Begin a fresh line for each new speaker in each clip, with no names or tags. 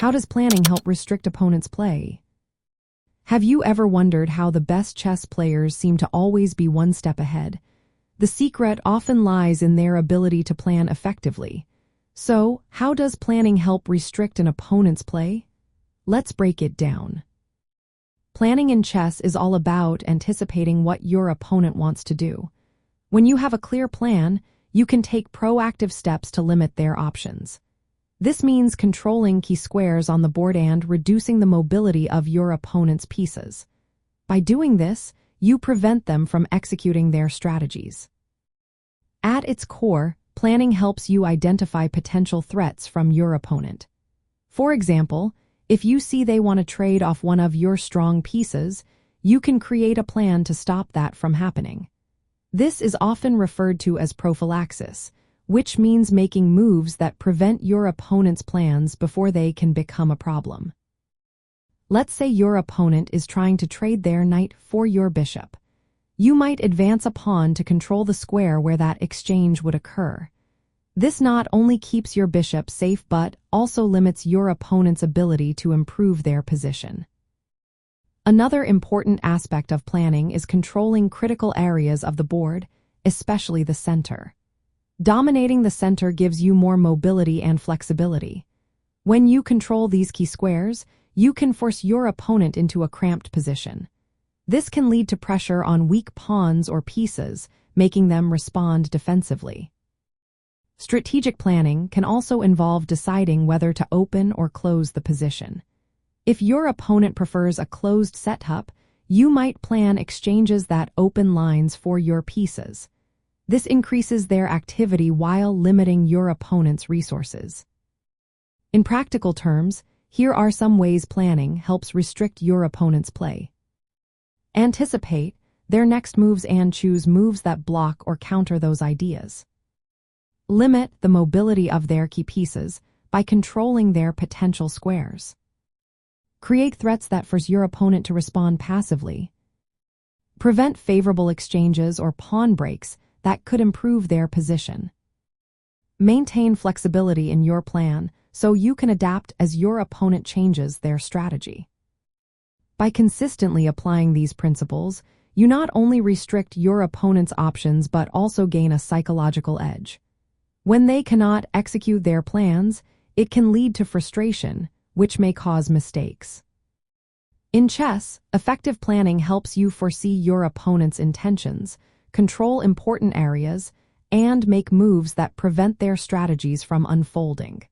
How does planning help restrict opponents' play? Have you ever wondered how the best chess players seem to always be one step ahead? The secret often lies in their ability to plan effectively. So, how does planning help restrict an opponent's play? Let's break it down. Planning in chess is all about anticipating what your opponent wants to do. When you have a clear plan, you can take proactive steps to limit their options. This means controlling key squares on the board and reducing the mobility of your opponent's pieces. By doing this, you prevent them from executing their strategies. At its core, planning helps you identify potential threats from your opponent. For example, if you see they want to trade off one of your strong pieces, you can create a plan to stop that from happening. This is often referred to as prophylaxis, which means making moves that prevent your opponent's plans before they can become a problem. Let's say your opponent is trying to trade their knight for your bishop. You might advance a pawn to control the square where that exchange would occur. This not only keeps your bishop safe but also limits your opponent's ability to improve their position. Another important aspect of planning is controlling critical areas of the board, especially the center. Dominating the center gives you more mobility and flexibility. When you control these key squares, you can force your opponent into a cramped position. This can lead to pressure on weak pawns or pieces, making them respond defensively. Strategic planning can also involve deciding whether to open or close the position. If your opponent prefers a closed setup, you might plan exchanges that open lines for your pieces. This increases their activity while limiting your opponent's resources. In practical terms, here are some ways planning helps restrict your opponent's play. Anticipate their next moves and choose moves that block or counter those ideas. Limit the mobility of their key pieces by controlling their potential squares. Create threats that force your opponent to respond passively. Prevent favorable exchanges or pawn breaks that could improve their position. Maintain flexibility in your plan so you can adapt as your opponent changes their strategy. By consistently applying these principles, you not only restrict your opponent's options but also gain a psychological edge. When they cannot execute their plans, it can lead to frustration, which may cause mistakes. In chess, effective planning helps you foresee your opponent's intentions, control important areas, and make moves that prevent their strategies from unfolding.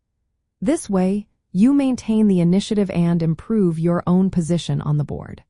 This way, you maintain the initiative and improve your own position on the board.